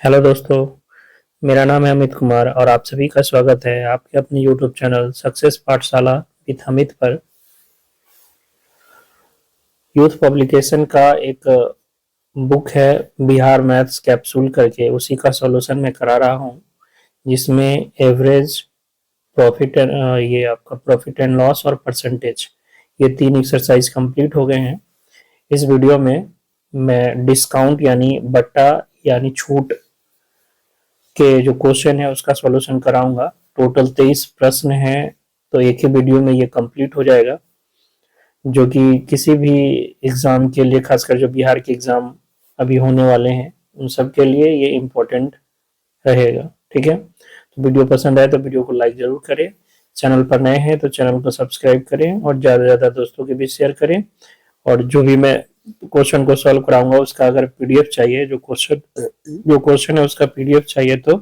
Hello दोस्तों। मेरा नाम है अमित कुमार और आप सभी का स्वागत है आपके अपने यूट्यूब चैनल सक्सेस पाठशाला विद अमित पर। यूथ पब्लिकेशन का एक बुक है बिहार मैथ्स कैप्सूल करके, उसी का सॉल्यूशन मैं करा रहा हूँ, जिसमें एवरेज प्रॉफिट ये आपका प्रॉफिट एंड लॉस और परसेंटेज, ये तीन एक्सरसाइज कंप्लीट हो गए हैं। इस वीडियो में मैं डिस्काउंट यानी बट्टा यानी छूट के जो क्वेश्चन है उसका सॉल्यूशन कराऊंगा। टोटल 23 प्रश्न हैं, तो एक ही वीडियो में ये कंप्लीट हो जाएगा, जो कि किसी भी एग्जाम के लिए, खासकर जो बिहार के एग्जाम अभी होने वाले हैं उन सब के लिए ये इम्पोर्टेंट रहेगा। ठीक है, तो वीडियो पसंद आए तो वीडियो को लाइक जरूर करें, चैनल पर नए हैं तो चैनल को सब्सक्राइब करें और ज़्यादा से ज़्यादा दोस्तों के बीच शेयर करें। और जो भी मैं क्वेश्चन को सॉल्व कराऊंगा उसका अगर पीडीएफ चाहिए, जो क्वेश्चन है उसका पीडीएफ चाहिए, तो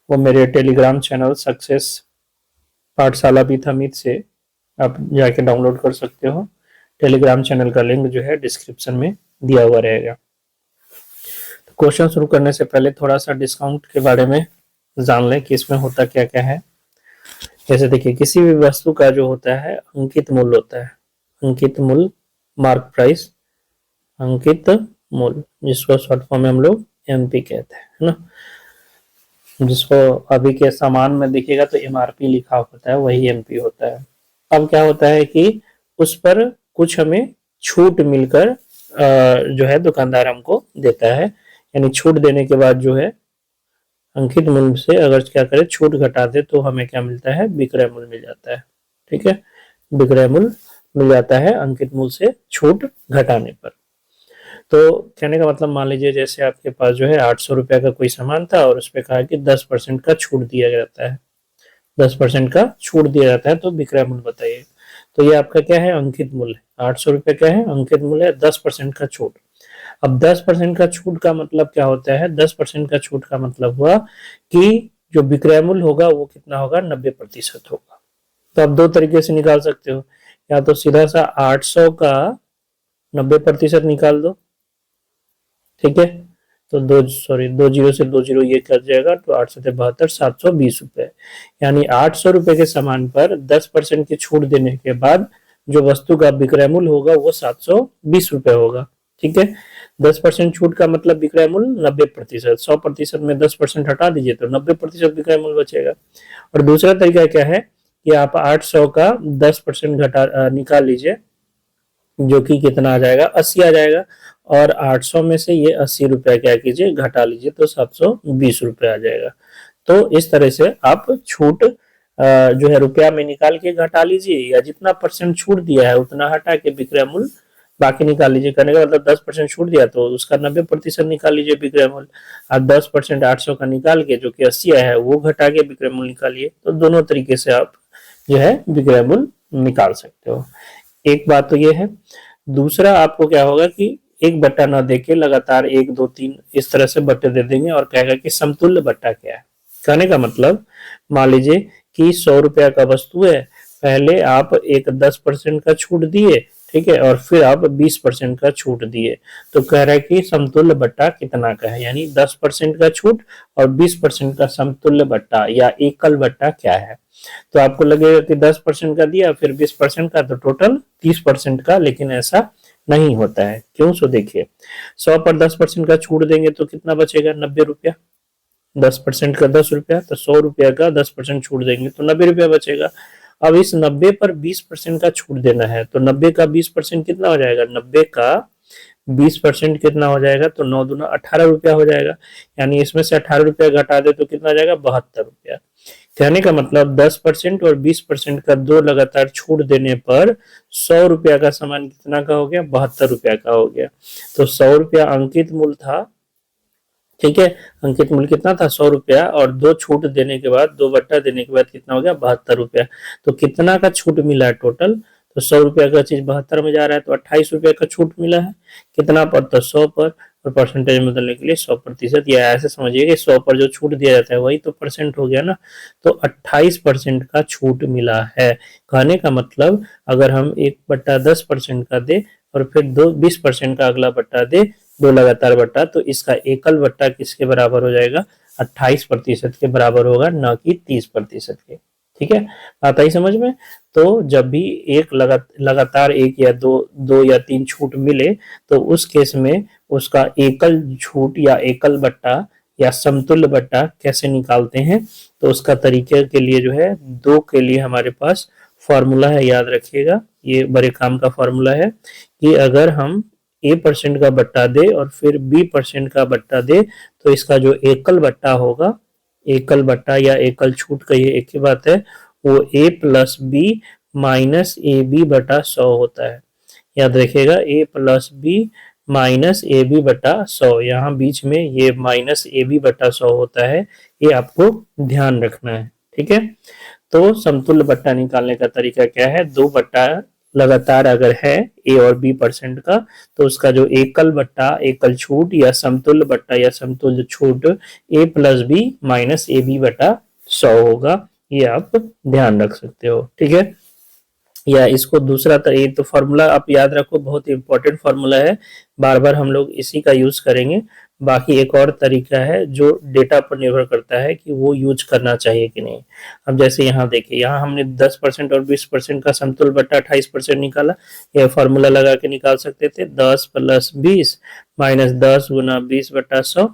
वो मेरे टेलीग्राम चैनल सक्सेस पाठशाला विद अमित से आप जाके डाउनलोड कर सकते हो। टेलीग्राम चैनल का लिंक जो है डिस्क्रिप्शन में दिया हुआ रहेगा। तो क्वेश्चन शुरू करने से पहले थोड़ा सा डिस्काउंट के बारे में जान लें कि इसमें होता क्या क्या है। जैसे देखिए, किसी भी वस्तु का जो होता है अंकित मूल्य होता है। अंकित मूल्य, मार्क प्राइस, अंकित मूल्य, जिसको शॉर्ट फॉर्म में हम लोग एमपी कहते हैं, है ना। जिसको अभी के सामान में देखिएगा तो एमआरपी लिखा होता है, वही एमपी होता है। अब क्या होता है कि उस पर कुछ हमें छूट मिलकर जो है दुकानदार हमको देता है, यानी छूट देने के बाद जो है अंकित मूल्य से अगर क्या करे छूट घटा दे तो हमें क्या मिलता है, विक्रय मूल्य मिल जाता है। ठीक है, विक्रय मूल्य मिल जाता है अंकित मूल्य से छूट घटाने पर। तो कहने का मतलब, मान लीजिए जैसे आपके पास जो है 800 रुपया का कोई सामान था और उस पर कहा कि 10% का छूट दिया जाता है, 10% का छूट दिया जाता है, तो विक्रय मूल्य बताइए। तो ये आपका क्या है, अंकित मूल्य। 800 रुपये क्या है, अंकित मूल्य है, 10% का छूट। अब 10% का छूट का मतलब क्या होता है, 10% का छूट का मतलब हुआ कि जो विक्रय मूल्य होगा वो कितना होगा, 90% होगा। तो आप दो तरीके से निकाल सकते हो, या तो सीधा सा 800 का 90% निकाल दो। ठीक है, तो दो जीरो से दो जीरो ये कट जाएगा, तो 8 से 72, 720 रुपए। यानी 800 रुपए के सामान पर 10% की छूट देने के बाद जो वस्तु का विक्रय मूल्य होगा वो 720 रुपए होगा। ठीक है, 10% छूट का मतलब विक्रय मूल्य 90%। 100% में 10% हटा दीजिए तो 90% विक्रय मूल्य बचेगा। और दूसरा तरीका क्या है कि आप 800 का 10% घटा निकाल लीजिए, जो कि कितना आ जाएगा, 80 आ जाएगा। और 800 में से ये 80 रुपया क्या कीजिए, घटा लीजिए, तो 720 रुपया आ जाएगा। तो इस तरह से आप छूट जो है रुपया में निकाल के घटा लीजिए, या जितना परसेंट छूट दिया है उतना हटा के विक्रय मूल्य बाकी निकाल लीजिए। करने का मतलब 10% छूट दिया तो उसका 90% निकाल लीजिए विक्रय मूल्य। आप 10% 800 का निकाल के जो कि 80 आया है वो घटा के विक्रय मूल्य निकालिए। तो दोनों तरीके से आप जो है विक्रय मूल्य निकाल सकते हो। एक बात तो ये है। दूसरा, आपको क्या होगा कि एक बट्टा ना देके लगातार 1 2 3 इस तरह से बट्टे दे देंगे और कहेगा कि समतुल्य बट्टा क्या है। कहने का मतलब, मान लीजिए कि 100 रुपया का वस्तु है, पहले आप एक 10% का छूट दिए, ठीक है, और फिर आप 20% का छूट दिए, तो कह रहा है कि समतुल्य बट्टा कितना का है, यानी 10% का छूट और 20% का समतुल्य बट्टा या एकल बट्टा क्या है। तो आपको लगेगा कि 10% का दिया फिर 20% का, तो टोटल 30% का, लेकिन ऐसा नहीं होता है। क्यों, सो देखिए, 100 पर 10% का छूट देंगे तो कितना बचेगा, 90 रुपया। 10% का 10 रुपया, तो 100 रुपया का 10% छूट देंगे तो 90 रुपया बचेगा। अब इस 90 पर 20% का छूट देना है, तो 90 का 20% कितना हो जाएगा, 90 का 20% कितना हो जाएगा, तो 9 दूना 18 रुपया हो जाएगा। यानी इसमें से 18 रुपया घटा दे तो कितना हो जाएगा, 72 रुपया। कहने का मतलब 10% और 20% का दो लगातार छूट देने पर 100 रुपया का सामान कितना का हो गया, 72 रुपया का हो गया। तो 100 रुपया अंकित मूल्य था। ठीक है, अंकित मूल्य कितना था, 100 रुपया, और दो छूट देने के बाद, दो बट्टा देने के बाद कितना हो गया, 72 रुपया। तो कितना का छूट मिला है टोटल, तो 100 रुपया का चीज 72 में जा रहा है, तो 28 रुपया का छूट मिला है। कितना पर, तो 100 पर, और परसेंटेज में बदलने के लिए 100%, या ऐसे समझिए कि 100 पर जो छूट दिया जाता है वही तो परसेंट हो गया ना। तो 28% का छूट मिला है। कहने का मतलब, अगर हम 1/10% का दे और फिर 20% का अगला बट्टा दे, दो लगातार बट्टा, तो इसका एकल बट्टा किसके बराबर हो जाएगा, 28% के बराबर होगा, न कि 30% के। ठीक है, आता ही समझ में। तो जब भी एक लगातार एक या दो या तीन छूट मिले, तो उस केस में उसका एकल छूट या एकल बट्टा या समतुल्य बट्टा कैसे निकालते हैं, तो उसका तरीके के लिए जो है दो के लिए हमारे पास फॉर्मूला है, याद रखिएगा। ये बड़े काम का फॉर्मूला है कि अगर हम A% का बट्टा दे और फिर B% का बट्टा दे, तो इसका जो एकल बट्टा होगा, एकल बट्टा या एकल छूट का ये एक ही बात है, वो A+B माइनस AB बटा 100 होता है। याद रखिएगा, A+B माइनस AB बटा 100, यहाँ बीच में ये माइनस AB बटा 100 होता है, ये आपको ध्यान रखना है। ठीक है, तो समतुल्य बट्टा निकालने का तरीका क्या है, दो बट्टा लगातार अगर है A और B% का, तो उसका जो एकल बट्टा एकल छूट या समतुल्य बट्टा या समतुल्य छूट A+B माइनस AB बटा 100 होगा, ये आप ध्यान रख सकते हो। ठीक है, या इसको दूसरा ये तो फॉर्मूला आप याद रखो, बहुत इंपॉर्टेंट फॉर्मूला है, बार बार हम लोग इसी का यूज करेंगे। बाकी एक और तरीका है जो डेटा पर निर्भर करता है कि वो यूज करना चाहिए कि नहीं। अब जैसे यहाँ देखिए, यहाँ हमने 10% और 20% का समतुल्य बट्टा 28% निकाला, यह फॉर्मूला लगा के निकाल सकते थे, 10 + 20 माइनस 10 गुना 20 बटा 100,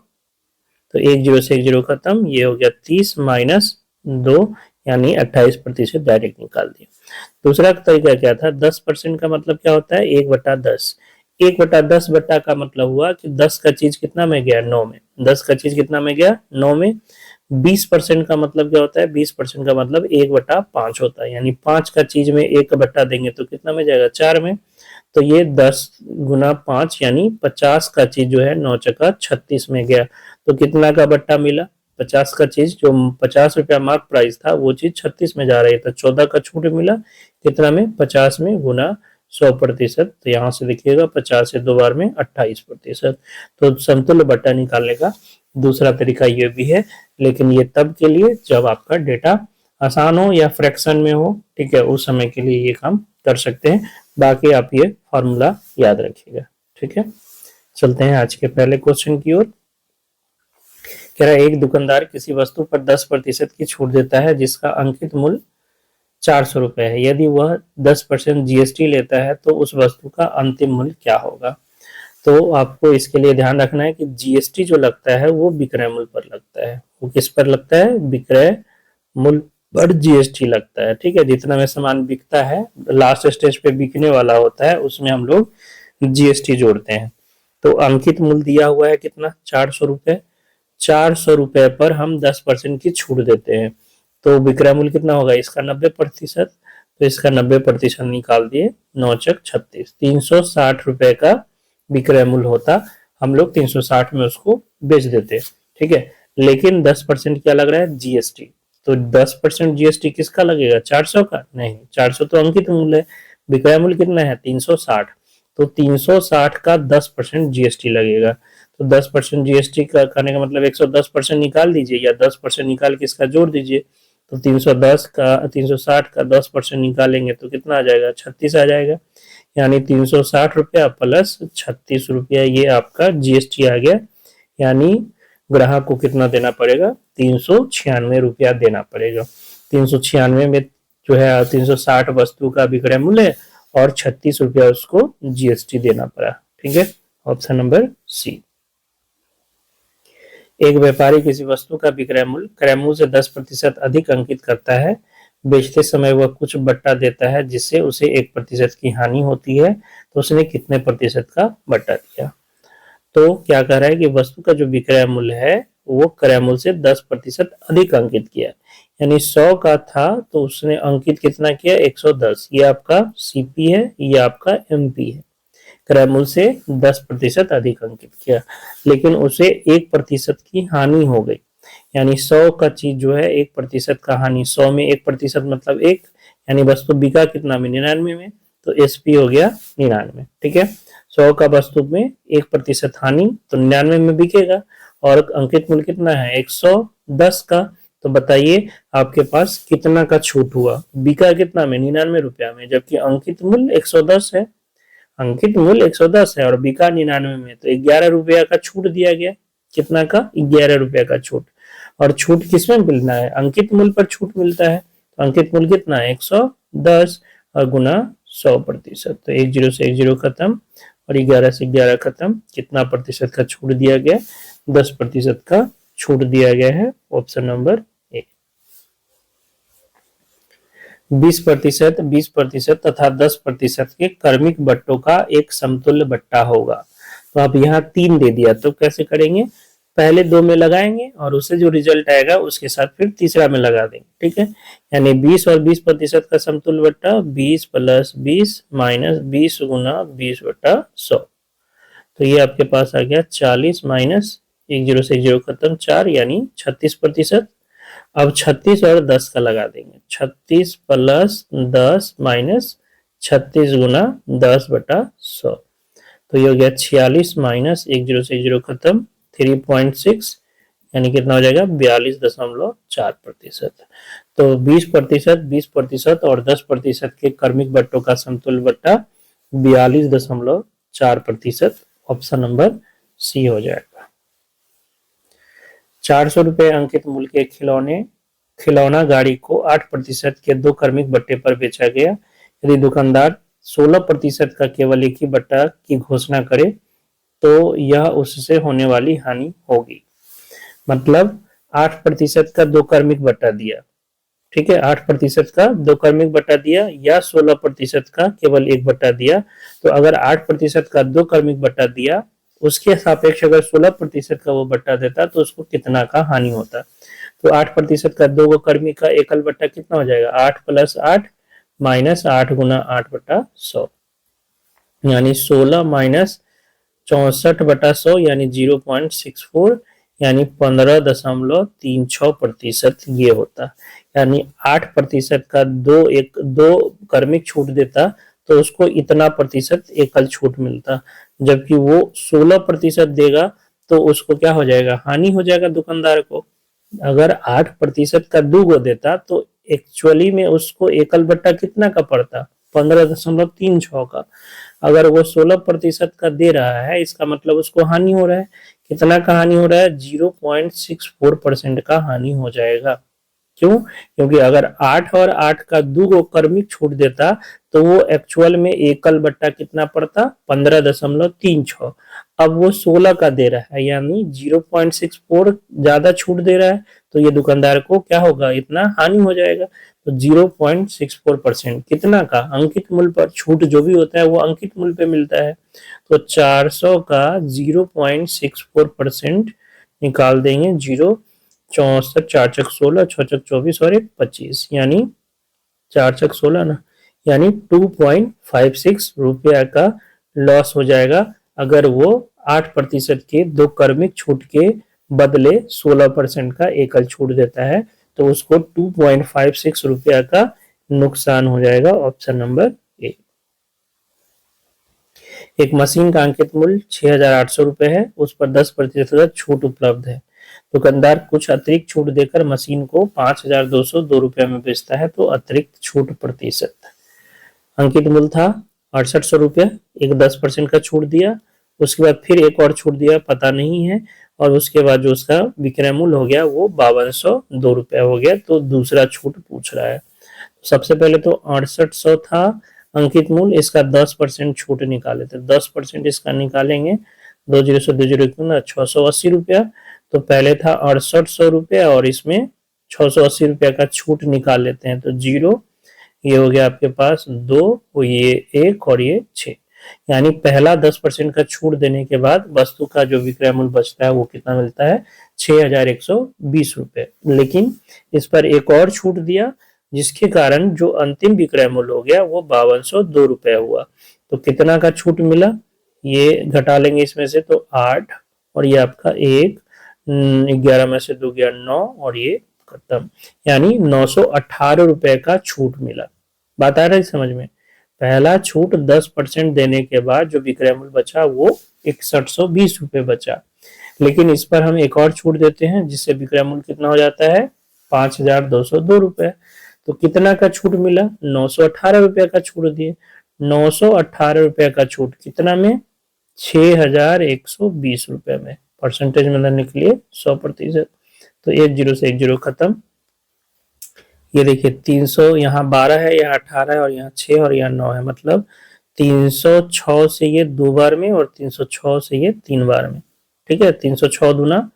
तो एक जीरो से एक जीरो खत्म, ये हो गया 30 माइनस 2 यानी 28% डायरेक्ट निकाल दिया। दूसरा तरीका क्या था, 10% का मतलब क्या होता है, 1/10। 1/10 बट्टा का मतलब हुआ कि 10 का चीज कितना में गया, 9 में। 10 का चीज कितना में गया, 9 में। 20% का मतलब क्या होता है, 20% का मतलब 1/5 होता है, यानी 5 का चीज में 1 का बट्टा देंगे तो कितना में जाएगा, 4 में। तो ये 10 गुना 5 यानी 50 का चीज जो है 9 चका 36 में गया, तो कितना का बट्टा मिला, 50 का चीज जो 50 रुपया मार्क प्राइस था वो चीज 36 में जा रही था, 14 का छूट मिला, कितना में, 50 में गुना 100%, तो यहाँ से देखिएगा 50 से दो बार में 28%। तो समतुल्य बट्टा निकालने का दूसरा तरीका ये भी है, लेकिन ये तब के लिए जब आपका डेटा आसान हो या फ्रैक्शन में हो। ठीक है, उस समय के लिए ये काम कर सकते हैं, बाकी आप ये फॉर्मूला याद रखिएगा। ठीक है, चलते हैं आज के पहले क्वेश्चन की ओर। कह रहा है, एक दुकानदार किसी वस्तु पर 10% की छूट देता है जिसका अंकित मूल्य 400 रुपए है। यदि वह 10% GST लेता है तो उस वस्तु का अंतिम मूल्य क्या होगा। तो आपको इसके लिए ध्यान रखना है कि GST जो लगता है वो विक्रय मूल्य पर लगता है। वो किस पर लगता है, विक्रय मूल्य पर GST लगता है। ठीक है, जितना में सामान बिकता है, लास्ट स्टेज पे बिकने वाला होता है, उसमें हम लोग GST जोड़ते हैं। तो अंकित मूल्य दिया हुआ है कितना, 400 रुपए। 400 रुपए पर हम 10% की छूट देते हैं, तो विक्रय मूल्य कितना होगा, इसका 90%। तो इसका 90% निकाल दिए, 9 चक 36, 360 रुपए का विक्रय मूल्य होता, हम लोग 360 में उसको बेच देते। ठीक है, लेकिन 10% क्या लग रहा है, GST। तो 10% GST किसका लगेगा, 400 का नहीं, 400 तो अंकित मूल्य है, विक्रय मूल्य कितना है 360, तो 360 का 10% GST लगेगा। तो 10% GST का करने का मतलब 110% निकाल दीजिए, या 10% निकाल के इसका जोड़ दीजिए, तो 360 का 10% निकालेंगे तो कितना आ जाएगा, 36 आ जाएगा, यानी 360 रुपया प्लस 36 रुपया, ये आपका GST आ गया। यानी ग्राहक को कितना देना पड़ेगा, 396 रुपया देना पड़ेगा। 396 में जो है 360 वस्तु का विक्रय मूल्य और 36 रुपया उसको GST देना पड़ा। ठीक है, ऑप्शन नंबर सी। एक व्यापारी किसी वस्तु का विक्रय मूल्य क्रय मूल्य से 10% अधिक अंकित करता है। बेचते समय वह कुछ बट्टा देता है जिससे उसे 1% की हानि होती है, तो उसने कितने प्रतिशत का बट्टा दिया। तो क्या कह रहा है कि वस्तु का जो विक्रय मूल्य है वो क्रय मूल्य से 10% अधिक अंकित किया, यानी 100 का था तो उसने अंकित कितना किया, 110। ये आपका CP है, ये आपका MP है। क्रय मूल्य से 10% अधिक अंकित किया, लेकिन उसे 1% की हानि हो गई, यानी 100 का चीज जो है 1% का हानि, 100 में 1% मतलब 1, यानी वस्तु बिका कितना में, 99 में, तो SP हो गया 99। ठीक है, 100 का वस्तु में 1% हानि तो 99 में बिकेगा, और अंकित मूल्य कितना है 110 का, तो बताइए आपके पास कितना का छूट हुआ, बिका कितना में, 99 रुपया में, जबकि अंकित मूल्य 110 है। अंकित मूल्य 110 है और बिका 99 में, तो 11 रुपया का छूट दिया गया। कितना का? 11 रुपया का छूट। और छूट किसमें मिलना है? अंकित मूल्य पर छूट मिलता है। तो अंकित मूल्य कितना है? 110 और गुना 100%। तो 10 से 10 खत्म और 11 से 11 खत्म। कितना प्रतिशत का छूट दिया गया? 10% का छूट दिया गया है। Option number A. 20%, 20% तथा 10% के क्रमिक बट्टों का एक समतुल्य बट्टा होगा। तो आप यहाँ 3 दे दिया, तो कैसे करेंगे? पहले 2 में लगाएंगे और उससे जो रिजल्ट आएगा उसके साथ फिर तीसरा में लगा देंगे। ठीक है, यानी 20 और 20% का समतुल्य बट्टा 20 + 20 माइनस 20 गुना 20/100। तो ये आपके पास आ गया 40 माइनस 10 से 10 खत्म 4 यानी 36%। अब 36 और 10 का लगा देंगे। 36 + 10 माइनस 36 गुना 10/100। तो ये हो गया 46 माइनस 10 से 10 खत्म 3.6 यानी कितना हो जाएगा? 42.4%। तो 20%, 20% और 10% के क्रमिक बट्टों का समतुल्य बट्टा 42.4%। ऑप्शन नंबर सी हो जाएगा। 400 रुपए अंकित मूल्य के खिलौना गाड़ी को 8% के 2 क्रमिक बट्टे पर बेचा गया। यदि दुकानदार 16% का केवल एक ही बट्टा की घोषणा करे तो यह उससे होने वाली हानि होगी। मतलब 8% का 2 क्रमिक बट्टा दिया। ठीक है, 8% का 2 क्रमिक बट्टा दिया या 16% का केवल एक बट्टा दिया। तो अगर 8% का 2 क्रमिक बट्टा दिया, उसके सापेक्ष अगर 16% का वो बट्टा देता तो उसको कितना का हानि होता? तो 8% का 2 क्रमिक का एकल बट्टा कितना हो जाएगा? 8 + 8 माइनस 8 गुना 8/100 यानी 16 माइनस 64/100 यानी 0.64 यानी 15.36% ये होता। यानी 8% का 2 क्रमिक छूट देता तो उसको इतना प्रतिशत एकल छूट मिलता, जबकि वो 16% देगा तो उसको क्या हो जाएगा? हानि हो जाएगा दुकानदार को। अगर 8% का 2 गो देता तो एक्चुअली में उसको एकल बट्टा कितना का पड़ता? 15.36 का। अगर वो 16% का दे रहा है, इसका मतलब उसको हानि हो रहा है। कितना का हानि हो रहा है? 0.64% का हानि हो जाएगा। क्यों? क्योंकि अगर 8 और 8 का 2 गो क्रमिक छूट देता तो वो एक्चुअल में एकल बट्टा कितना पड़ता? 15.36। अब वो 16 का दे रहा है यानी 0.64 ज्यादा छूट दे रहा है, तो ये दुकानदार को क्या होगा? इतना हानि हो जाएगा। तो 0.64% कितना का? अंकित मूल्य पर छूट जो भी होता है वो अंकित मूल्य पे मिलता है। तो 400 का 0.64% निकाल देंगे। 0 64 4 चक 16 6 चक 24 और 1 25 यानी 4 चक 16 ना, यानी 2.56 रुपया का लॉस हो जाएगा अगर वो 8% के 2 क्रमिक छूट के बदले 16% का एकल छूट देता है, तो उसको 2.56 रुपया का नुकसान हो जाएगा। Option number A. एक मशीन का अंकित मूल्य 6,800 रुपए है, उस पर 10% छूट उपलब्ध है। दुकानदार कुछ अतिरिक्त छूट देकर मशीन को 5,202 रुपये में बेचता है, तो अतिरिक्त छूट प्रतिशत। अंकित मूल्य था 6800 रुपये, एक 10% का छूट दिया, उसके बाद फिर एक और छूट दिया, पता नहीं है, और उसके बाद जो उसका विक्रय मूल्य हो गया वो 5202 रुपये हो गया। तो दूसरा छूट पूछ रहा है। सबसे पहले तो 6800 था अंकित मूल्य, इसका 10% छूट निकाले थे। 10% इसका निकालेंगे, 20 से 20 680 रुपया। तो पहले था 6800 रुपया और इसमें 680 रुपया का छूट निकाल लेते हैं। तो 0, ये हो गया आपके पास 2, ये 1 और ये 6। यानी पहला 10% का छूट देने के बाद वस्तु का जो विक्रय मूल्य बचता है वो कितना मिलता है? 6,120 रुपये। लेकिन इस पर एक और छूट दिया जिसके कारण जो अंतिम विक्रय मूल्य हो गया वो 5202 रुपये हुआ। तो कितना का छूट मिला? ये घटा लेंगे इसमें से, तो 8 और ये आपका 1, 11 में से 2 गया 9 और ये खत्म, यानी 918 रुपए का छूट मिला। बात आ रही है समझ में? पहला छूट 10% देने के बाद जो विक्रय मूल्य बचा वो 6120 रुपए बचा। लेकिन इस पर हम एक और छूट देते हैं जिससे विक्रय मूल्य कितना हो जाता है? 5,202 रुपए। तो कितना का छूट मिला? 918 रुपए का छूट दिए। 918 रुपए का छूट, कितना में? 6120 रुपए में। परसेंटेज में लाने के लिए 100%। तो 10 से 10 खत्म। ये देखिए 300, यहाँ 12 है, यहाँ 18 है, और यहाँ 6 और यहाँ 9 है, मतलब 306 से ये 2 बार में और 306 से ये 3 बार में। ठीक है, 306 दूना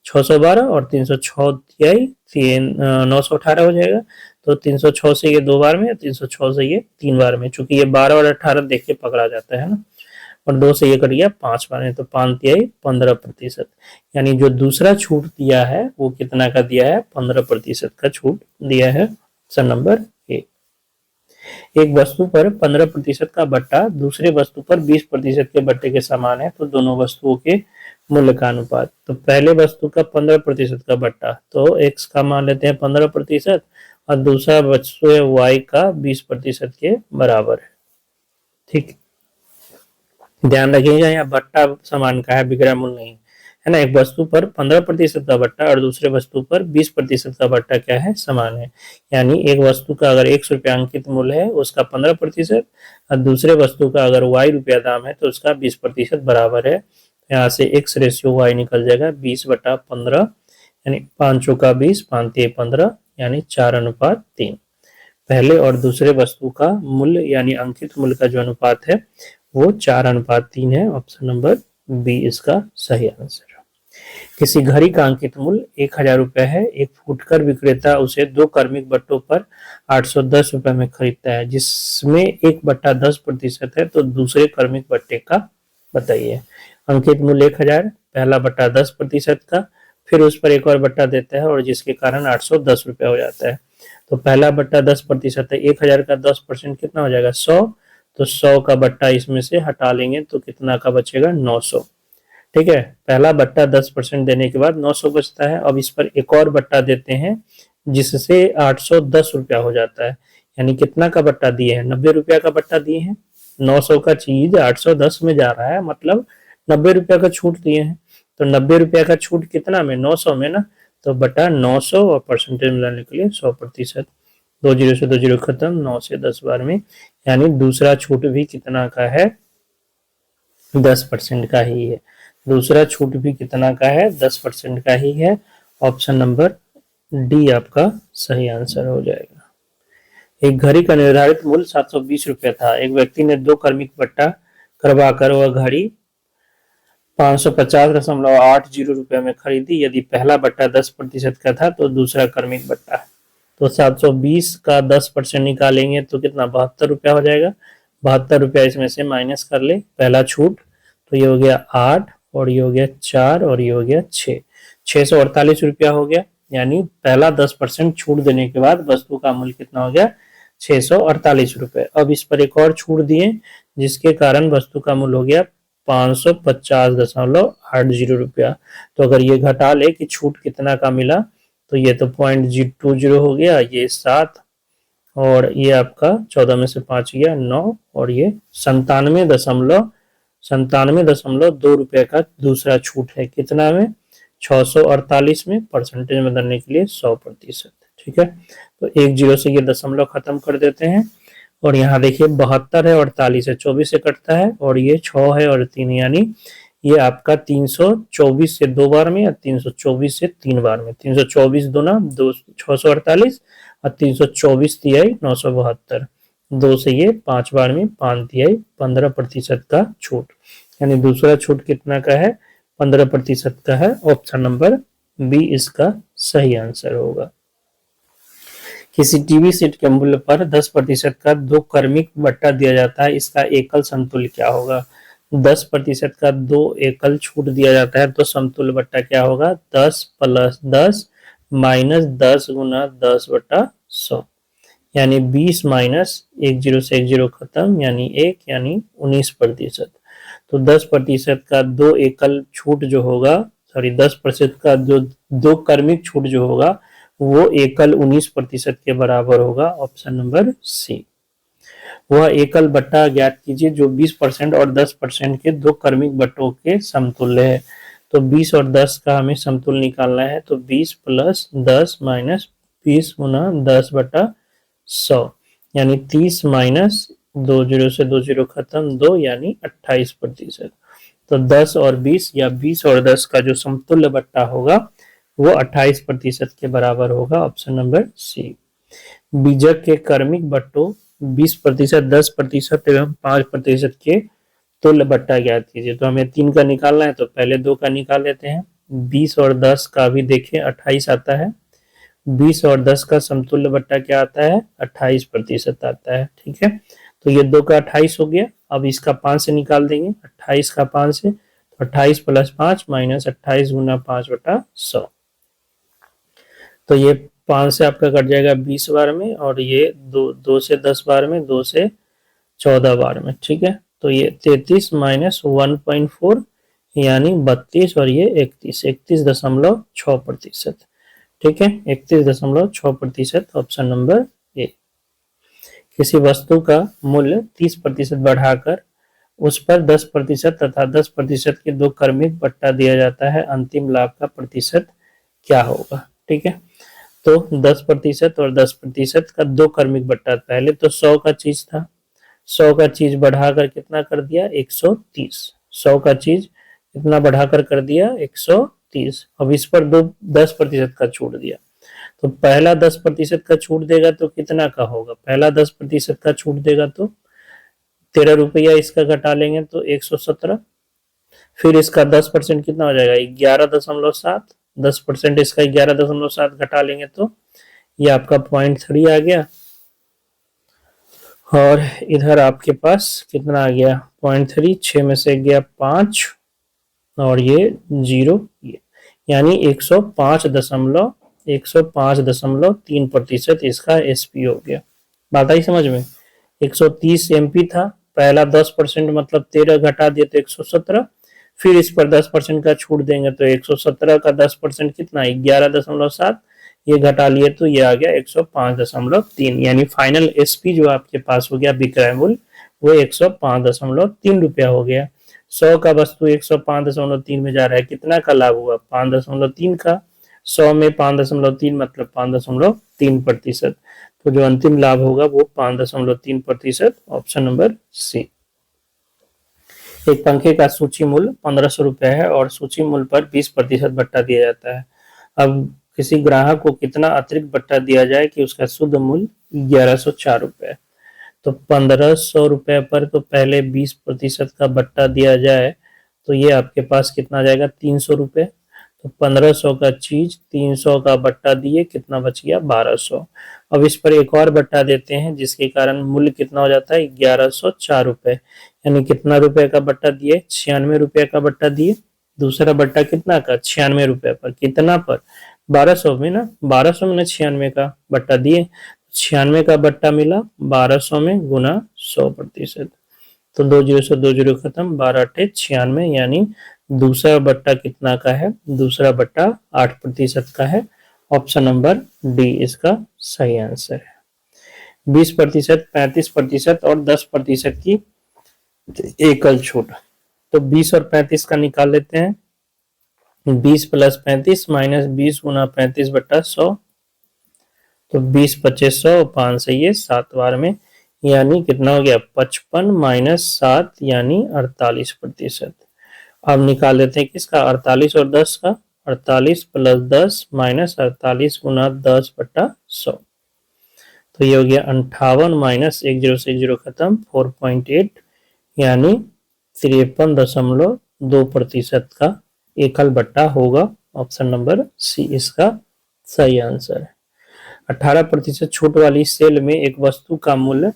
612 और 306 तिहाई 918 हो जाएगा। तो 306 से ये 2 बार में, 306 से ये 3 बार में। चूंकि ये 12 और 18 देख के पकड़ा जाता है ना, और 2 से ये कट गया 5 बार में, तो 5 तिहाई 15%। यानी जो दूसरा छूट दिया है वो कितना का दिया है? 15% का छूट दिया है। Option number A. एक वस्तु पर 15% का बट्टा दूसरे वस्तु पर 20% के बट्टे के समान है, तो दोनों वस्तुओं के मूल्य का अनुपात। तो पहले वस्तु का 15% का बट्टा, तो एक्स का मान लेते हैं 15%, और दूसरा वस्तु है वाई का 20% के बराबर है। ठीक, ध्यान रखिएगा यहाँ बट्टा समान का है, विक्रय मूल्य नहीं है ना। एक वस्तु पर 15% का बट्टा और दूसरे वस्तु पर 20% का बट्टा क्या है? समान है। यानी एक वस्तु का अगर 100 रुपया अंकित मूल्य है उसका 15%, और दूसरे वस्तु का अगर वाई रुपया दाम है तो उसका 20% बराबर है। यहाँ से एक्स रेशियो वाई निकल जाएगा 20/15, यानी 5 का 20, 5 15, यानी 4:3। पहले और दूसरे वस्तु का मूल्य यानी अंकित मूल्य का जो अनुपात है वो 4:3 है। ऑप्शन नंबर बी इसका सही आंसर है। किसी घड़ी का अंकित मूल्य 1000 रुपए है। एक फुटकर विक्रेता उसे 2 क्रमिक बट्टों पर 810 रुपए में खरीदता है, जिसमें 1/10% है, तो दूसरे क्रमिक बट्टे का बताइए। अंकित मूल्य 1000, पहला बट्टा 10% का, फिर उस पर एक और बट्टा देता है और जिसके कारण 810 रुपया हो जाता है। तो पहला बट्टा 10% है, 1000 का 10% कितना हो जाएगा? 100। तो 100 का बट्टा इसमें से हटा लेंगे तो कितना का बचेगा? 900। ठीक है, पहला बट्टा 10% देने के बाद 900 बचता है। अब इस पर एक और बट्टा देते हैं जिससे 810 रुपया हो जाता है। यानी कितना का बट्टा दिए हैं? 90 रुपया का बट्टा दिए हैं। 900 का चीज 810 में जा रहा है, मतलब 90 रुपया का छूट दिए हैं। तो 90 रुपया का छूट कितना में? 900 में ना, तो बटा 900 और परसेंटेज मिलाने के लिए 100%। 20 से 20 खत्म, 9 से 10 बार में। यानी दूसरा छूट भी कितना का है? 10% का ही है। दूसरा छूट भी कितना का है? 10% का ही है। ऑप्शन नंबर डी आपका सही आंसर हो जाएगा। एक घड़ी का निर्धारित मूल्य 720 रुपया था। एक व्यक्ति ने 2 क्रमिक बट्टा करवाकर वह घड़ी 550.80 रुपये में खरीदी। यदि पहला बट्टा 10% का था तो दूसरा क्रमिक बट्टा, तो 720 का 10% निकालेंगे तो कितना? 72 रुपया हो जाएगा। 72 रुपया इसमें से माइनस कर ले, पहला छूट, तो ये हो गया 8, और ये हो गया 4, और ये हो गया 6, 648 रुपया हो गया। यानी पहला 10% छूट देने के बाद वस्तु का मूल्य कितना हो गया? 648 रुपये। अब इस पर एक और छूट दिए जिसके कारण वस्तु का मूल्य हो गया 550.80 रुपया। तो अगर ये घटा ले कि छूट कितना का मिला, तो ये तो 0.20 हो गया, ये 7, और ये आपका 14 में से 5 गया 9, और ये 97.2 रुपये का दूसरा छूट है। कितना में? 648 में। परसेंटेज में बदलने के लिए 100%। ठीक है, तो 10 से ये दशमलव खत्म कर देते हैं। और यहाँ देखिए 72 है और 48 है, 24 से कटता है, और ये 6 है और 3, यानी ये आपका 324 से 2 बार में, और 324 से 3 बार में। 324 दूना 648, और 324 तिहाई 972, 2 से ये 5 बार में, 5 तिहाई 15% का छूट। यानी दूसरा छूट कितना का है? 15% का है। ऑप्शन नंबर बी इसका सही आंसर होगा। किसी टीवी सेट के मूल्य पर 10% का 2 क्रमिक बट्टा दिया जाता है, इसका एकल समतुल्य क्या होगा? 10% का 2 एकल छूट दिया जाता है, तो समतुल्य बट्टा क्या होगा? 10 + 10 - 10 × 10/100, यानी 20 माइनस 10 से 10 खत्म, यानी 1, यानी 19%। तो 10% का 2 एकल छूट जो होगा, सॉरी 10% का जो 2 क्रमिक छूट जो होगा वो एकल 19% के बराबर होगा। Option number C. वह एकल बट्टा ज्ञात कीजिए जो 20% और 10% के 2 क्रमिक बट्टों के समतुल्य है। तो 20 और 10 का हमें समतुल्य निकालना है, तो 20 + 10 - 20 × 10/100, यानी 30 - दो जीरो से दो जीरो खत्म, 2 यानी 28%। तो 10 और 20 या 20 और 10 का जो समतुल्य बट्टा होगा वो 28% के बराबर होगा, ऑप्शन नंबर सी। बीजक के क्रमिक बट्टों 20%, 10% एवं 5% के तुल्य बट्टा ज्ञात कीजिए। तो हमें 3 का निकालना है, तो पहले 2 का निकाल लेते हैं। 20 और 10 का भी देखें 28 आता है, 20 और 10 का समतुल्य बट्टा क्या आता है, 28% आता है। ठीक है, तो ये 2 का 28 हो गया। अब इसका 5 से निकाल देंगे, 28 का 5 से, तो 28 प्लस 5 माइनस 28 गुना 5/100। तो ये 5 से आपका कट जाएगा 20 बार में, और ये 2 से 10 बार में, 2 से 14 बार में। ठीक है, तो ये 33 माइनस 1.4 यानी 32, और ये 31.6%। ठीक है, 31.6%, ऑप्शन नंबर ए। किसी वस्तु का मूल्य 30% बढ़ाकर उस पर 10% तथा 10% के 2 क्रमिक बट्टा दिया जाता है, अंतिम लाभ का प्रतिशत क्या होगा। ठीक है, तो 10% और 10% का 2 क्रमिक बट्टा, पहले तो 100 का चीज था, 100 का चीज बढ़ाकर कितना कर दिया, 130। 100 का चीज कितना बढ़ाकर कर दिया, 130। अब इस पर 10% का छूट दिया, तो पहला 10% का छूट देगा तो कितना का होगा, पहला 10% का छूट देगा तो 13 रुपया, इसका घटा लेंगे तो 117। फिर इसका 10% कितना हो जाएगा, 11.7। 10% इसका 11.7 घटा लेंगे तो ये आपका 0.3 आ गया, और इधर आपके पास कितना आ गया, 0.3, 6 में से गया 5, और ये 0, यानी 105.3% इसका एसपी हो गया। बात आई समझ में। 130 एमपी था, पहला 10% मतलब 13 घटा दिए तो 117, फिर इस पर 10% का छूट देंगे तो 117 का 10% कितना, 11.7, ये घटा लिए तो ये आ गया 105.3, यानी फाइनल एसपी जो आपके पास हो गया विक्रय मूल्य, वो 105.3 रुपया हो गया। 100 का वस्तु 105.3 में जा रहा है, कितना का लाभ हुआ, 5.3 का। 100 में 5.3 मतलब 5.3%, तो जो अंतिम लाभ होगा वो 5.3%, ऑप्शन नंबर सी। एक पंखे का सूची मूल्य 1500 रुपए है और सूची मूल्य पर 20% बट्टा दिया जाता है। अब किसी ग्राहक को कितना अतिरिक्त बट्टा दिया जाए कि उसका शुद्ध मूल्य 1104 रुपए। तो 1500 रुपए पर तो पहले 20% का बट्टा दिया जाए, तो ये आपके पास कितना जाएगा, 300 रुपए। तो 1500 का चीज 300 का बट्टा दिए, कितना बच गया, 1200। अब इस पर एक और बट्टा देते हैं जिसके कारण मूल्य कितना हो जाता है, 1104 रुपए, यानी कितना रुपए का बट्टा दिए, 96 रुपए का बट्टा दिए। दूसरा बट्टा कितना का, 96 रुपए पर, कितना पर, 1200 में ना, 1200 में 96 का बट्टा दिए, 96 का बट्टा मिला 1200 में गुना 100%। तो 20 से 20 खत्म, 12×8 = 96, यानी दूसरा बट्टा कितना का है, दूसरा बट्टा 8% का है। ऑप्शन नंबर डी इसका सही आंसर है। 20%, 35% और 10% की एकल छूट। तो 20 और 35 का निकाल लेते हैं। 20 प्लस 35 माइनस 20 गुना 35/100, तो 20 25 100, 5 से ये 7 बार में, यानी कितना हो गया, 55 माइनस 7 यानी 48%। अब निकाल लेते हैं किसका, 48 और 10 का। 48 प्लस 10 माइनस 48 गुना 10/100, तो ये हो गया 58 माइनस 10 से 0 खत्म, 4.8 यानी 53.2% का एकल बट्टा होगा। ऑप्शन नंबर सी इसका सही आंसर है। 18% छूट वाली सेल में एक वस्तु का मूल्य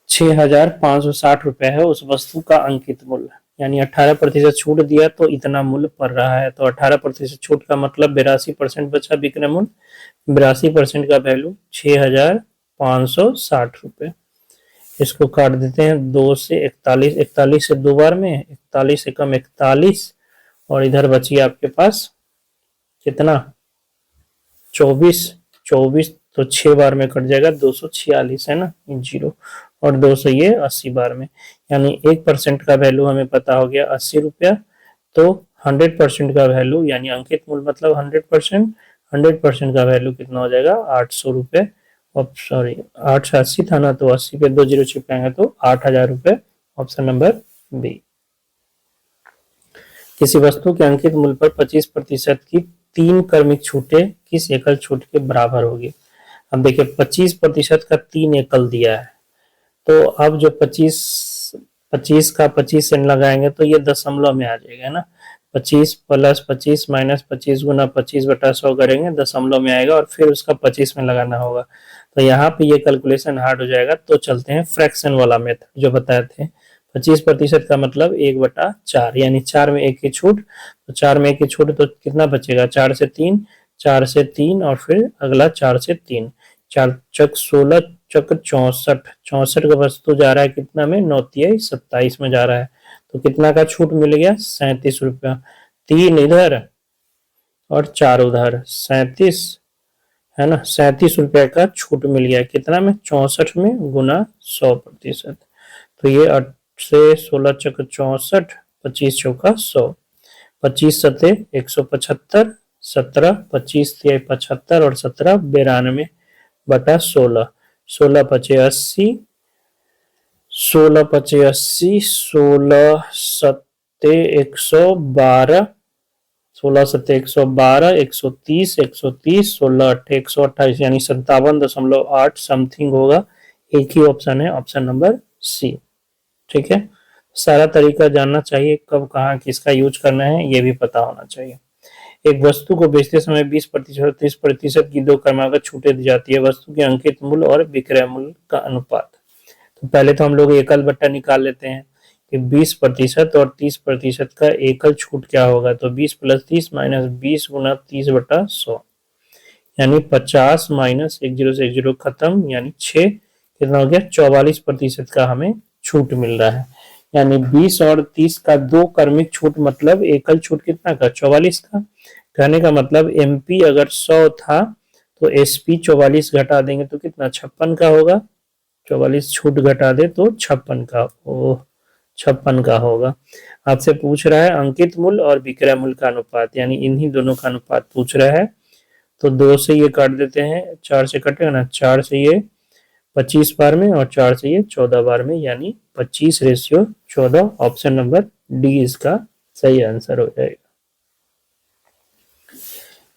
6560 रुपए है, उस वस्तु का अंकित मूल्य, यानी 18% छूट दिया तो इतना मूल्य पड़ रहा है, तो 18% छूट का मतलब 82% बचा विक्रय मूल्य, 82% का वैल्यू 6560 रुपए। इसको काट देते हैं 2 से 41, 41 से 2 बार में, 41 से कम 41, और इधर बची आपके पास कितना, 24, 24 तो 6 बार में कट जाएगा, 246 है ना, 0, और 2 से ये 80 बार में, यानी 1% का वैल्यू हमें पता हो गया 80 रुपया। तो 100% का वैल्यू यानी अंकित मूल्य मतलब 100%, 100% का वैल्यू कितना हो जाएगा, 800 रुपये। सॉरी 880 था ना, तो 80 पे 2 जीरो छिपाएंगे तो 8,000 रुपए। Option number B. किसी वस्तु के अंकित मूल्य पर 25% की 3 क्रमिक छूटें किस एकल छूट के बराबर होगी। अब देखिए 25% का 3 एकल दिया है, तो अब जो 25 25 का 25 सेंट लगाएंगे तो ये दशमलव में आ जाएगा ना। 25 प्लस 25 माइनस 25 गुना 25/100 करेंगे, दशमलव में आएगा और फिर उसका 25 में लगाना होगा। तो यहाँ पे ये कैलकुलेशन हार्ड हो जाएगा, तो चलते हैं फ्रैक्शन वाला मेथड जो बताए थे। 25% का मतलब 1/4, यानी 4 में 1 की छूट, तो 4 में 1 की छूट तो कितना बचेगा, 4 से 3, 4 से 3 और फिर अगला 4 से 3, 4 चक 16 चक 64, 64 का वस्तु जा रहा है कितना में, 9 तिहाई 27 में जा रहा है। तो कितना का छूट मिल गया, 37 रुपया। 3 इधर और 4 उधर, 37 है ना, 37 रुपया का छूट मिल गया कितना में, 64 में गुना 100%। तो ये 8 से 16 चक 64, 25 चौका 100, 25 सते 175, 17 25 तिहाई 75 और 17 92/16, 16 पचे 80, 16 पचे 80, 16 सत्ते 112, 16 सत्ते 112, 130, 130, 16 अट्ठे 128, यानी 57.8 समथिंग होगा। एक ही ऑप्शन है, ऑप्शन नंबर सी। ठीक है, सारा तरीका जानना चाहिए, कब कहाँ किसका यूज करना है ये भी पता होना चाहिए। एक वस्तु को बेचते समय 20% 30% की 2 क्रमागत छूटें दी जाती है। वस्तु के अंकित मूल्य और विक्रय मूल्य का अनुपात। तो पहले तो हम लोग एकल बट्टा निकाल लेते हैं कि 20% और 30% का एकल छूट क्या होगा। तो 20 + 30 - 20 गुना 30/100, यानी 50 माइनस 1 0 से 1 0 खत्म, यानी 6 कितना हो गया, 44% का हमें छूट मिल रहा है। यानी 20 और 30 का 2 क्रमिक छूट, मतलब एकल छूट कितना का, 44 का। कहने का मतलब एमपी अगर 100 था तो एसपी 44 घटा देंगे तो कितना, 56 का होगा। 44 छूट घटा दे तो 56 का, ओह 56 का होगा। आपसे पूछ रहा है अंकित मूल्य और विक्रय मूल्य का अनुपात, यानी इन्हीं दोनों का अनुपात पूछ रहा है। तो 2 से ये काट देते हैं, 4 से कटेगा ना, 4 से ये 25 बार में और 4 से ये 14 बार में, यानी 25/14। ऑप्शन नंबर डी इसका सही आंसर हो जाएगा।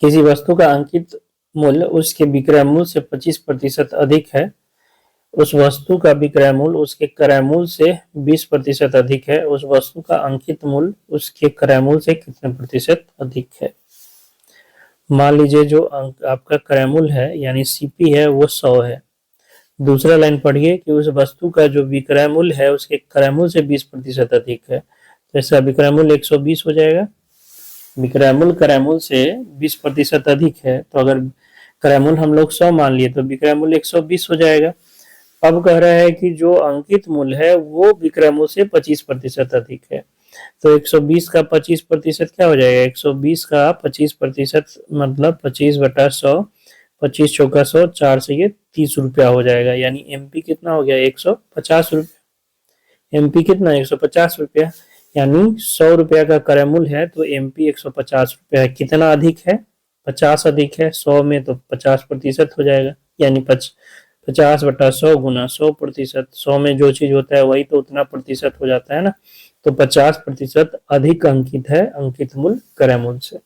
किसी वस्तु का अंकित मूल्य उसके विक्रय मूल्य से 25% अधिक है, उस वस्तु का विक्रय मूल्य उसके क्रय मूल्य से 20% अधिक है, उस वस्तु का अंकित मूल्य उसके क्रय मूल्य से कितने प्रतिशत अधिक है। मान लीजिए जो आपका क्रय मूल्य है यानी सीपी है वो 100 है। दूसरा लाइन पढ़िए कि उस वस्तु का जो विक्रय मूल्य है उसके क्रय मूल्य से 20% अधिक है, तो इसका विक्रय मूल्य 120 हो जाएगा। विक्रय मूल्य क्रय मूल्य से 20% अधिक है, तो अगर क्रय मूल्य हम लोग 100 मान लिए तो विक्रय मूल्य 120 हो जाएगा। अब कह रहा है कि जो अंकित मूल्य है वो विक्रय मूल्य से 25% अधिक है, तो 120 का 25% क्या हो जाएगा, 120 का 25% मतलब 25/100, 25 चौका 100, 4 से ये 30 रुपया हो जाएगा। यानी एमपी कितना हो गया, 150 रुपया। एमपी कितना, 150 रुपया। यानी 100 रुपया का क्रय मूल्य है तो एमपी 150 रुपया है। कितना अधिक है, 50 अधिक है। 100 में तो 50% हो जाएगा, यानी 50/100 गुना 100%। 100 में जो चीज होता है वही तो उतना प्रतिशत हो जाता है ना, तो 50% अधिक अंकित है अंकित मूल्य क्रय मूल्य से।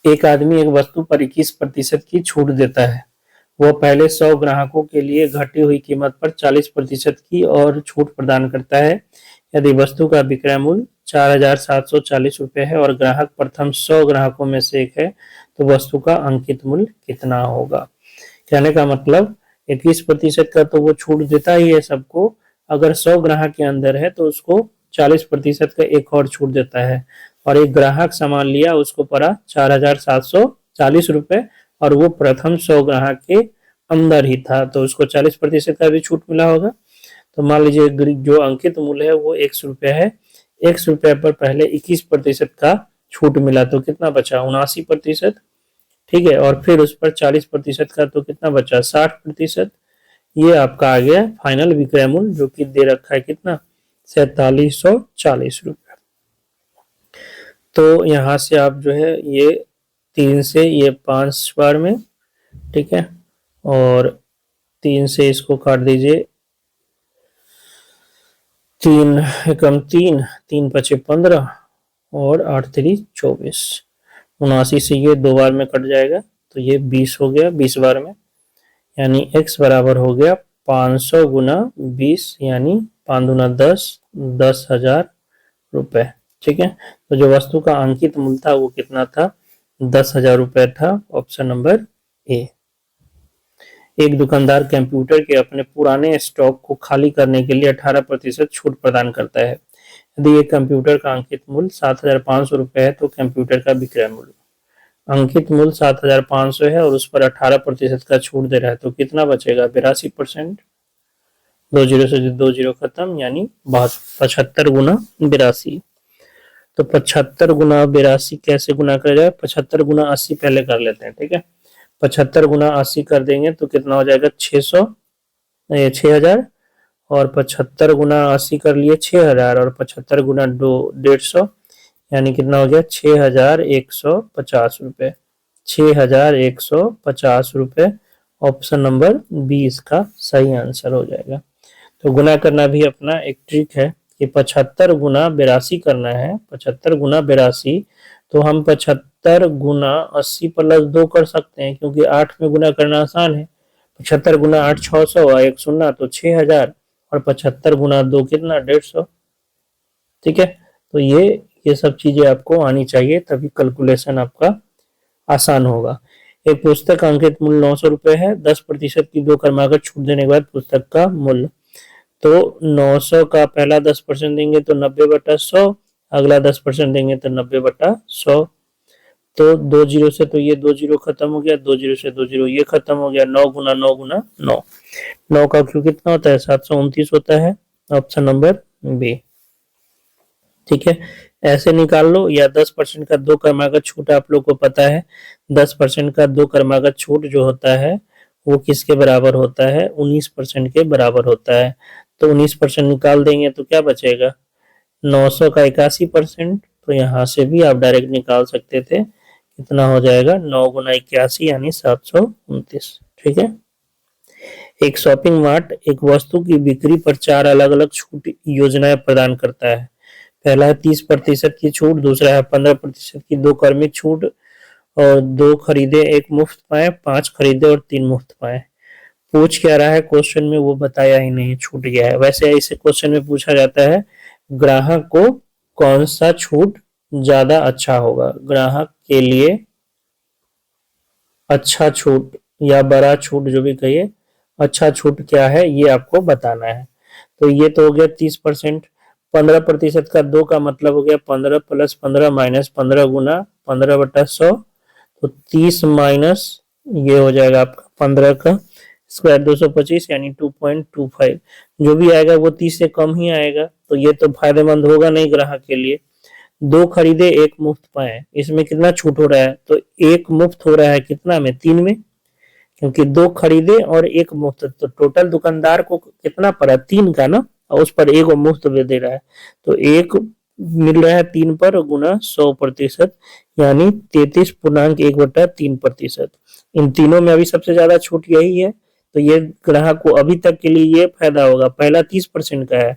एक आदमी एक वस्तु पर 21% की छूट देता है। वह पहले 100 ग्राहकों के लिए घटी हुई कीमत पर 40% की और छूट प्रदान करता है। यदि वस्तु का विक्रय मूल्य 4,740 रुपये है और ग्राहक प्रथम 100 ग्राहकों में से एक है, तो वस्तु का अंकित मूल्य कितना होगा। कहने का मतलब 21% का तो वो छूट देता ही है सबको, अगर 100 ग्राहक के अंदर है तो उसको 40% का एक और छूट देता है। और एक ग्राहक सामान लिया, उसको पड़ा 4,740 रुपये और वो प्रथम 100 ग्राहक के अंदर ही था, तो उसको 40% का भी छूट मिला होगा। तो मान लीजिए जो अंकित मूल्य है वो 100 रुपया है, 100 रुपया पर पहले 21% का छूट मिला तो कितना बचा, 79%। ठीक है, और फिर उस पर 40% का तो कितना बचा, 60%। ये आपका आ गया फाइनल विक्रय मूल्य, जो कि दे रखा है कितना, 4,740 रुपये। तो यहाँ से आप जो है ये 3 से ये 5 बार में, ठीक है। और 3 से इसको काट दीजिए, 3 एकम 3, 3 पचे 15 और 8 3 24। 79 से ये 2 बार में कट जाएगा तो ये 20 हो गया 20 बार में, यानी x बराबर हो गया 500 गुना 20, यानी 5 दूना 10, 10,000 रुपए। ठीक है, तो जो वस्तु का अंकित मूल्य था वो कितना था, 10,000 रुपए था। Option number A. एक दुकानदार कंप्यूटर के अपने पुराने स्टॉक को खाली करने के लिए 18% छूट प्रदान करता है। यदि एक कंप्यूटर का अंकित मूल्य 7,500 रुपए है तो कंप्यूटर का विक्रय मूल्य, अंकित मूल्य 7,500 है और उस पर 18% का छूट दे रहा है तो कितना बचेगा, 82%। 2 जीरो से 2 जीरो खत्म, यानी 75 गुना 82। तो 75 गुना 82 कैसे गुना करा जाए, 75 गुना 80 पहले कर लेते हैं। ठीक है, 75 गुना 80 कर देंगे तो कितना हो जाएगा, 6,000। और 75 गुना 80 कर लिए 6,000 और 75 गुना 150, यानी कितना हो गया, 6,150 रुपए। 6,150 रुपए। ऑप्शन नंबर 20 का सही आंसर हो जाएगा। तो गुना करना भी अपना एक ट्रिक है कि 75 गुना 82 करना है। 75 गुना 82, तो हम 75 गुना 80 प्लस 2 कर सकते हैं क्योंकि 8 में गुना करना आसान है। 75 गुना 8 600, एक शून्य तो 6,000 और 75 गुना 2 कितना, 150। ठीक है, तो ये सब चीजें आपको आनी चाहिए, तभी कैलकुलेशन आपका आसान होगा। एक पुस्तक का अंकित मूल्य 900 रुपए है। 10% की 2 क्रमागत छूट देने के बाद पुस्तक का मूल्य, तो 900 का पहला 10% देंगे तो 90/100, अगला 10% देंगे तो 90/100। तो 2 जीरो से तो ये 2 जीरो खत्म हो गया, 2 जीरो से 2 जीरो ये खत्म हो गया। 9 गुना 9 गुना 9, 9 का क्यू कितना होता है, 729 होता है। Option number B. ठीक है, ऐसे निकाल लो, या 10% का 2 क्रमागत छूट आप लोग को पता है। 10% का 2 क्रमागत छूट जो होता है वो किसके बराबर होता है, 19% के बराबर होता है। तो 19% निकाल देंगे तो क्या बचेगा, 900 का 81%। तो यहाँ से भी आप डायरेक्ट निकाल सकते थे, कितना हो जाएगा, 9 गुना 81 यानी 729। ठीक है, एक शॉपिंग मार्ट एक वस्तु की बिक्री पर 4 अलग अलग छूट योजनाएं प्रदान करता है। पहला है 30% की छूट, दूसरा है 15% की 2 क्रमिक छूट, और 2 खरीदे 1 मुफ्त पाए, 5 खरीदे और 3 मुफ्त पाए। पूछ क्या रहा है क्वेश्चन में वो बताया ही नहीं, छूट गया है। वैसे ऐसे क्वेश्चन में पूछा जाता है ग्राहक को कौन सा छूट ज्यादा अच्छा होगा, ग्राहक के लिए अच्छा छूट या बड़ा छूट जो भी कहिए, अच्छा छूट क्या है ये आपको बताना है। तो ये तो हो गया 30%। 15% का 2 का मतलब हो गया 15 प्लस 15 माइनस 15 गुना 15/100, तो 30 माइनस ये हो जाएगा आपका 15 का स्क्वायर 225, यानी 2.25। जो भी आएगा वो 30 से कम ही आएगा, तो ये तो फायदेमंद होगा नहीं ग्राहक के लिए। 2 खरीदे 1 मुफ्त पाए, इसमें कितना छूट हो रहा है, तो 1 मुफ्त हो रहा है कितना में, 3 में, क्योंकि 2 खरीदे और 1 मुफ्त, तो टोटल दुकानदार को कितना पड़ा, 3 का ना, और उस पर 1 मुफ्त दे रहा है, तो 1 मिल रहा है 3 पर गुना 100%, यानी 33.1/3%। इन तीनों में अभी सबसे ज्यादा छूट यही है, तो ये ग्राहक को अभी तक के लिए ये फायदा होगा। पहला 30% का है,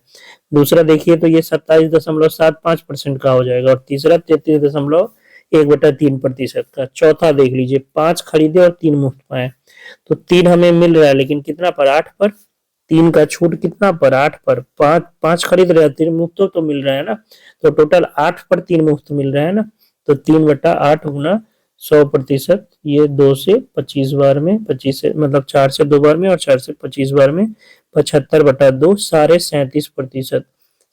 दूसरा देखिए तो ये 27.75% का हो जाएगा, और तीसरा 33.1/3% का। चौथा देख लीजिए, 5 खरीदे और 3 मुफ्त पाए, तो 3 हमें मिल रहा है लेकिन कितना पर, 8 पर। 3 का छूट कितना पर, 8 पर। 5 खरीद रहे हैं, 3 मुफ्त तो मिल रहा है ना, तो टोटल 8 पर 3 मुफ्त मिल रहा है ना, तो 3/8 गुना 100%, ये 2 से 25 बार में, 25 से मतलब 4 से 2 बार में और 4 से 25 बार में, 75/2, 37.5%,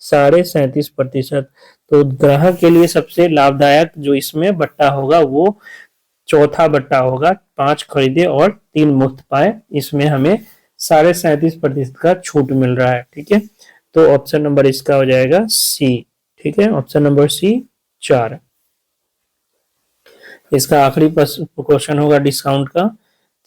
37.5%। तो ग्राहक के लिए सबसे लाभदायक जो इसमें बट्टा होगा वो चौथा बट्टा होगा, 5 खरीदे और 3 मुफ्त पाए, इसमें हमें 37.5% का छूट मिल रहा है। ठीक है, तो ऑप्शन नंबर इसका हो जाएगा सी। ठीक है, ऑप्शन नंबर सी 4। इसका आखिरी क्वेश्चन होगा डिस्काउंट का,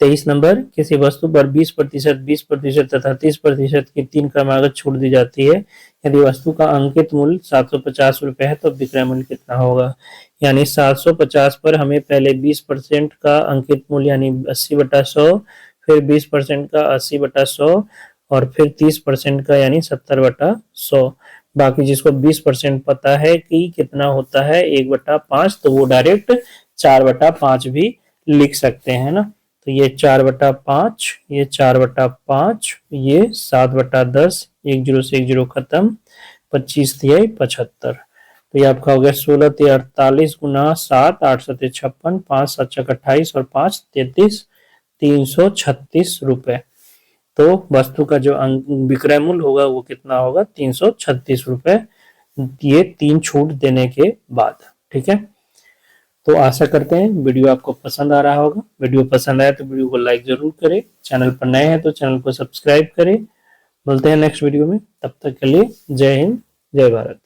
23 नंबर। किसी वस्तु पर 20%, 20% तथा 30% की 3 क्रमागत छूट दी जाती है। यदि वस्तु का अंकित मूल्य 750 रुपए है तो विक्रय मूल्य कितना होगा। यानी 750 पर हमें पहले 20% का अंकित मूल्य यानी 80/100, फिर 20% का 80/100 और फिर 30% का यानी 70/100। बाकी जिसको 20% पता है कि कितना होता है 1/5, तो वो डायरेक्ट 4/5 भी लिख सकते हैं ना। तो ये 4/5, ये 4/5, ये 7/10, 10 से 10 खत्म, 25 दिए 75। तो ये आपका हो गया 16×3=48 गुना 7, 8×7=56, 5×7=28 और 5×33 336 रुपए। तो वस्तु का जो विक्रय मूल्य होगा वो कितना होगा 336 रुपए, ये 3 छूट देने के बाद। ठीक है, तो आशा करते हैं वीडियो आपको पसंद आ रहा होगा। वीडियो पसंद आया तो वीडियो को लाइक जरूर करें, चैनल पर नए हैं तो चैनल को सब्सक्राइब करें। मिलते हैं नेक्स्ट वीडियो में, तब तक के लिए जय हिंद, जय भारत।